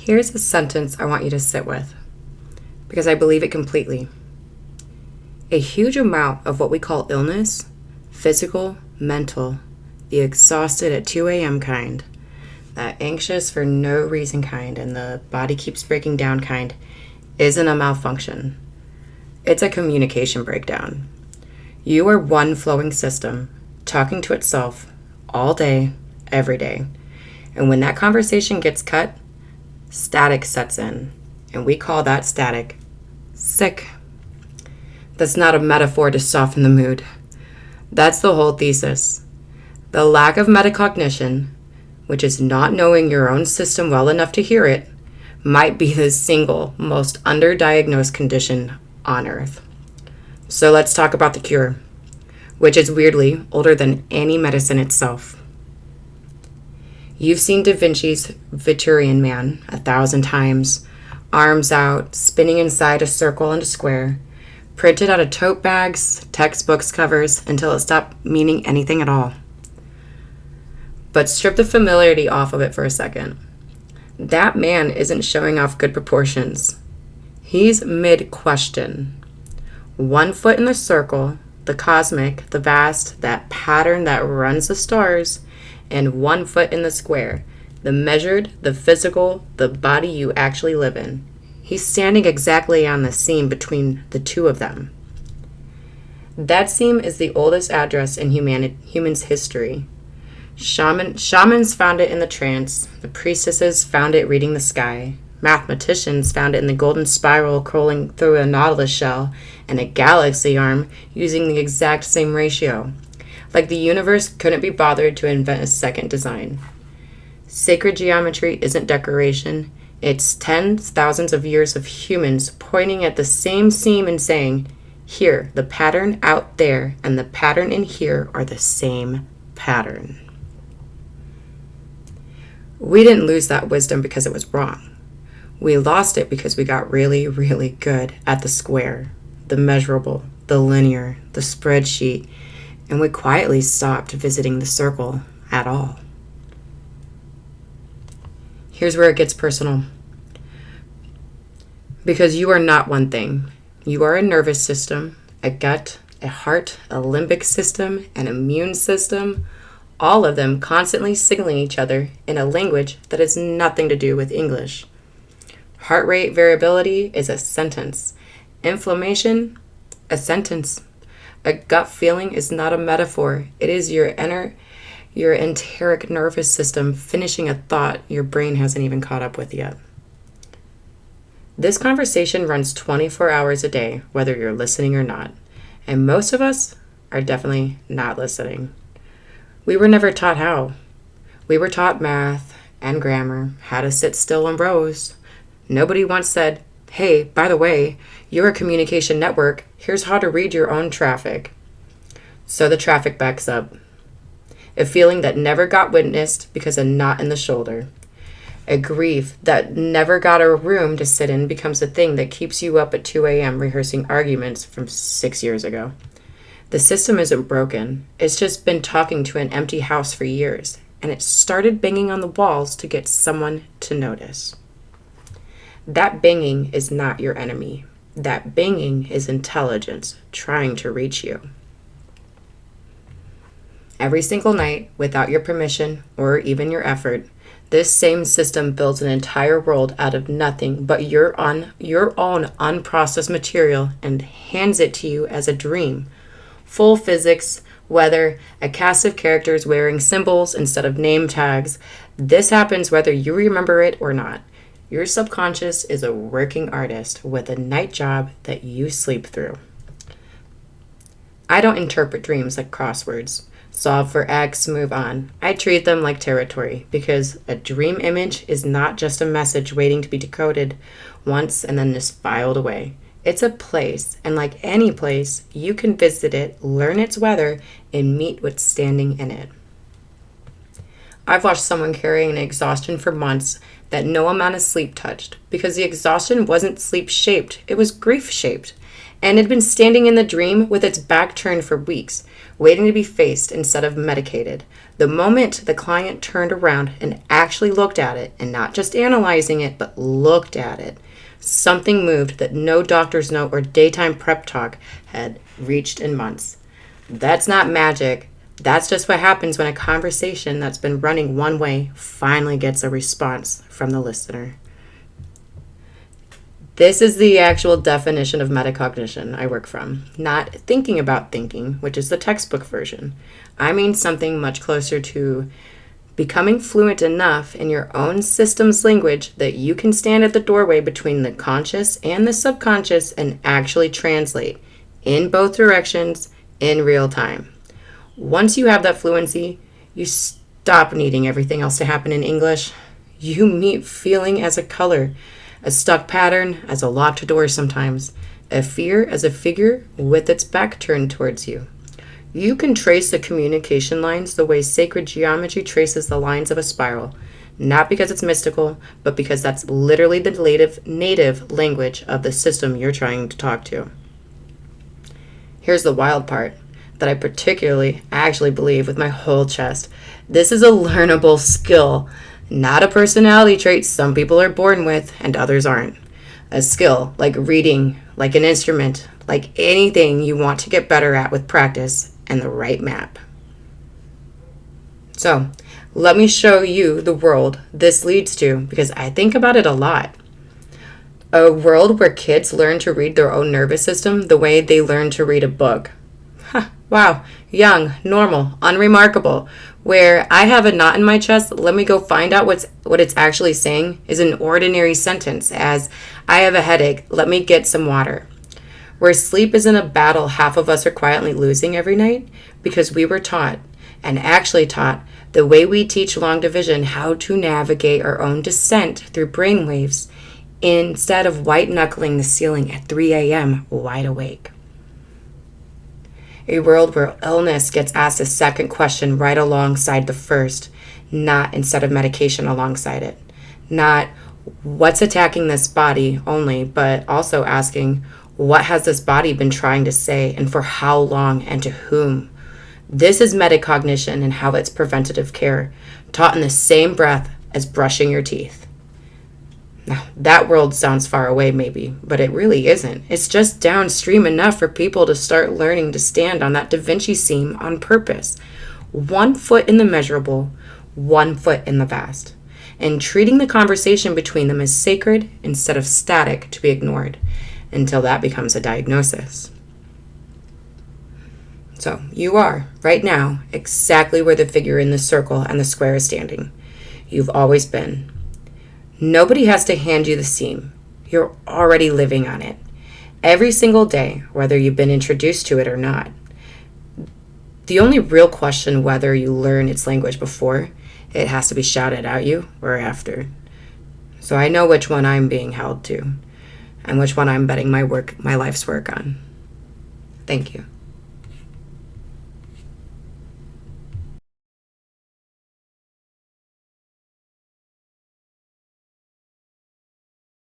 Here's a sentence I want you to sit with, because I believe it completely. A huge amount of what we call illness, physical, mental, the exhausted at 2 a.m. kind, that anxious for no reason kind, and the body keeps breaking down kind, isn't a malfunction. It's a communication breakdown. You are one flowing system, talking to itself all day, every day. And when that conversation gets cut, static sets in, and we call that static sick. That's not a metaphor to soften the mood. That's the whole thesis. The lack of metacognition, which is not knowing your own system well enough to hear it, might be the single most underdiagnosed condition on Earth. So let's talk about the cure, which is weirdly older than any medicine itself. You've seen Da Vinci's Vitruvian man 1,000 times, arms out, spinning inside a circle and a square, printed out of tote bags, textbooks covers, until it stopped meaning anything at all. But strip the familiarity off of it for a second. That man isn't showing off good proportions. He's mid-question. 1 foot in the circle, the cosmic, the vast, that pattern that runs the stars, and 1 foot in the square, the measured, the physical, the body you actually live in. He's standing exactly on the seam between the two of them. That seam is the oldest address in humans' history. Shamans found it in the trance. The priestesses found it reading the sky. Mathematicians found it in the golden spiral crawling through a nautilus shell, and a galaxy arm using the exact same ratio. Like the universe couldn't be bothered to invent a second design. Sacred geometry isn't decoration. It's tens, thousands of years of humans pointing at the same seam and saying, here, the pattern out there and the pattern in here are the same pattern. We didn't lose that wisdom because it was wrong. We lost it because we got really, really good at the square, the measurable, the linear, the spreadsheet, and we quietly stopped visiting the circle at all. Here's where it gets personal. Because you are not one thing. You are a nervous system, a gut, a heart, a limbic system, an immune system, all of them constantly signaling each other in a language that has nothing to do with English. Heart rate variability is a sentence. Inflammation, a sentence. A gut feeling is not a metaphor. It is your enteric nervous system finishing a thought your brain hasn't even caught up with yet. This conversation runs 24 hours a day, whether you're listening or not. And most of us are definitely not listening. We were never taught how. We were taught math and grammar, how to sit still in rows. Nobody once said, hey, by the way, you're a communication network. Here's how to read your own traffic. So the traffic backs up. A feeling that never got witnessed because a knot in the shoulder. A grief that never got a room to sit in becomes a thing that keeps you up at 2 a.m. rehearsing arguments from 6 years ago. The system isn't broken. It's just been talking to an empty house for years, and it started banging on the walls to get someone to notice. That banging is not your enemy. That banging is intelligence trying to reach you. Every single night, without your permission or even your effort, this same system builds an entire world out of nothing but your own unprocessed material and hands it to you as a dream. Full physics, weather, a cast of characters wearing symbols instead of name tags. This happens whether you remember it or not. Your subconscious is a working artist with a night job that you sleep through. I don't interpret dreams like crosswords. Solve for X, move on. I treat them like territory because a dream image is not just a message waiting to be decoded once and then just filed away. It's a place, and like any place, you can visit it, learn its weather, and meet what's standing in it. I've watched someone carrying an exhaustion for months that no amount of sleep touched because the exhaustion wasn't sleep-shaped, it was grief-shaped. and had been standing in the dream with its back turned for weeks, waiting to be faced instead of medicated. The moment the client turned around and actually looked at it, and not just analyzing it, but looked at it, something moved that no doctor's note or daytime prep talk had reached in months. That's not magic. That's just what happens when a conversation that's been running one way finally gets a response from the listener. This is the actual definition of metacognition I work from, not thinking about thinking, which is the textbook version. I mean something much closer to becoming fluent enough in your own system's language that you can stand at the doorway between the conscious and the subconscious and actually translate in both directions in real time. Once you have that fluency, you stop needing everything else to happen in English. You meet feeling as a color, a stuck pattern as a locked door sometimes, a fear as a figure with its back turned towards you. You can trace the communication lines the way sacred geometry traces the lines of a spiral, not because it's mystical, but because that's literally the native language of the system you're trying to talk to. Here's the wild part that I particularly actually believe with my whole chest. This is a learnable skill, not a personality trait some people are born with and others aren't. A skill like reading, like an instrument, like anything you want to get better at with practice and the right map. So, let me show you the world this leads to, because I think about it a lot. A world where kids learn to read their own nervous system the way they learn to read a book. Wow, young, normal, unremarkable. Where I have a knot in my chest, let me go find out what it's actually saying is an ordinary sentence, as I have a headache, let me get some water. Where sleep isn't a battle half of us are quietly losing every night because we were taught, and actually taught, the way we teach long division how to navigate our own descent through brainwaves instead of white-knuckling the ceiling at 3 a.m. wide awake. A world where illness gets asked a second question right alongside the first, not instead of medication alongside it. Not what's attacking this body only, but also asking what has this body been trying to say and for how long and to whom. This is metacognition and how it's preventative care, taught in the same breath as brushing your teeth. Now, that world sounds far away maybe, but it really isn't. It's just downstream enough for people to start learning to stand on that Da Vinci seam on purpose. 1 foot in the measurable, 1 foot in the vast. And treating the conversation between them as sacred instead of static to be ignored, until that becomes a diagnosis. So, you are, right now, exactly where the figure in the circle and the square is standing. You've always been. Nobody has to hand you the seam. You're already living on it. Every single day, whether you've been introduced to it or not. The only real question whether you learn its language before it has to be shouted at you or after. So I know which one I'm being held to and which one I'm betting my life's work on. Thank you.